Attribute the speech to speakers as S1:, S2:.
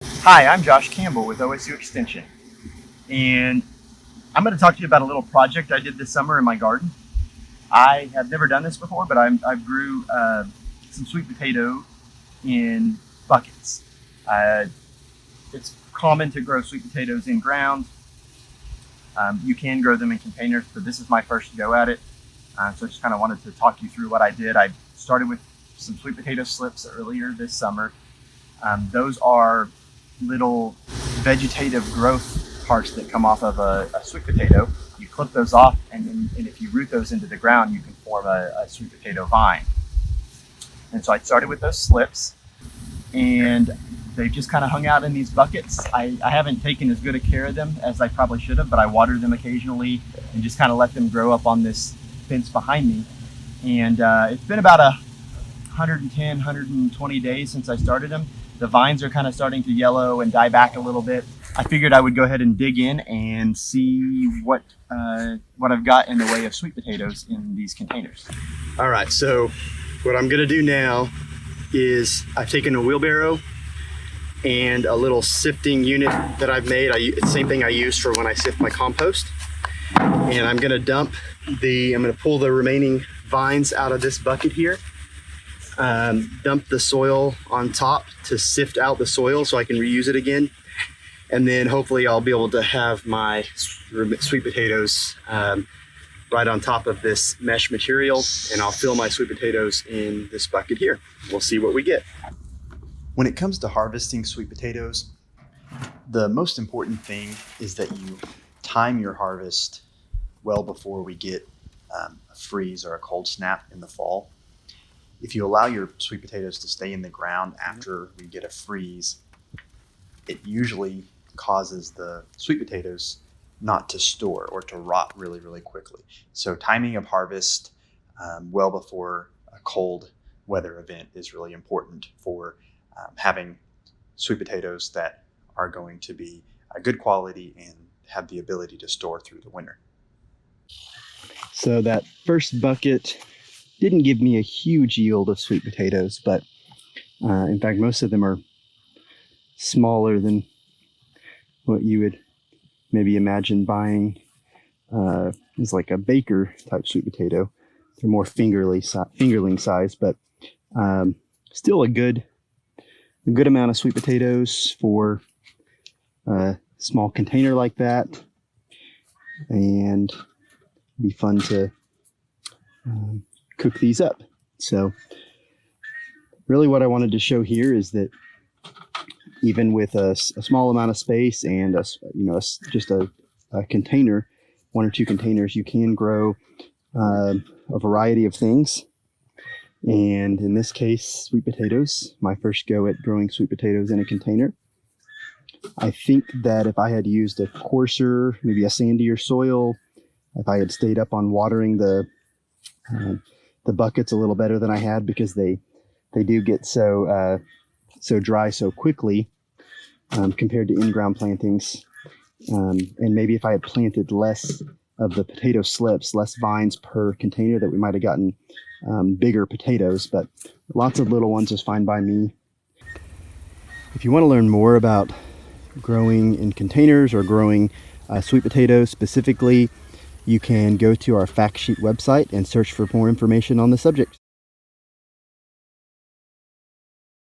S1: Hi, I'm Josh Campbell with OSU Extension, and I'm going to talk to you about a little project I did this summer in my garden. I have never done this before, but I grew some sweet potato in buckets. Uh, it's common to grow sweet potatoes in ground. You can grow them in containers, but this is my first go at it. So I just kind of wanted to talk you through what I did. I started with some sweet potato slips earlier this summer. Those are little vegetative growth parts that come off of a sweet potato. You clip those off, and if you root those into the ground, you can form a sweet potato vine. And so I started with those slips, and they've just kind of hung out in these buckets. I haven't taken as good a care of them as I probably should have, but I watered them occasionally and just kind of let them grow up on this fence behind me. And it's been about 110, 120 days since I started them. The vines are kind of starting to yellow and die back a little bit. I figured I would go ahead and dig in and see what I've got in the way of sweet potatoes in these containers.
S2: All right, so what I'm gonna do now is I've taken a wheelbarrow and a little sifting unit that I've made. It's the same thing I use for when I sift my compost. And I'm gonna pull the remaining vines out of this bucket here. Dump the soil on top to sift out the soil so I can reuse it again. And then hopefully I'll be able to have my sweet potatoes right on top of this mesh material, and I'll fill my sweet potatoes in this bucket here. We'll see what we get.
S3: When it comes to harvesting sweet potatoes, the most important thing is that you time your harvest well before we get a freeze or a cold snap in the fall. If you allow your sweet potatoes to stay in the ground after we get a freeze, it usually causes the sweet potatoes not to store or to rot really, really quickly. So timing of harvest well before a cold weather event is really important for having sweet potatoes that are going to be a good quality and have the ability to store through the winter.
S2: So that first bucket didn't give me a huge yield of sweet potatoes, but in fact, most of them are smaller than what you would maybe imagine buying as like a baker type sweet potato. They're more fingerling size, but still a good amount of sweet potatoes for a small container like that, and it'd be fun to cook these up. So really what I wanted to show here is that even with a small amount of space and just a container, one or two containers, you can grow a variety of things. And in this case, sweet potatoes, my first go at growing sweet potatoes in a container. I think that if I had used a coarser, maybe a sandier soil, if I had stayed up on watering the buckets a little better than I had, because they do get so dry so quickly compared to in-ground plantings. And maybe if I had planted less of the potato slips, less vines per container, that we might have gotten bigger potatoes, but lots of little ones is fine by me. If you want to learn more about growing in containers or growing sweet potatoes specifically, you can go to our fact sheet website and search for more information on the subject.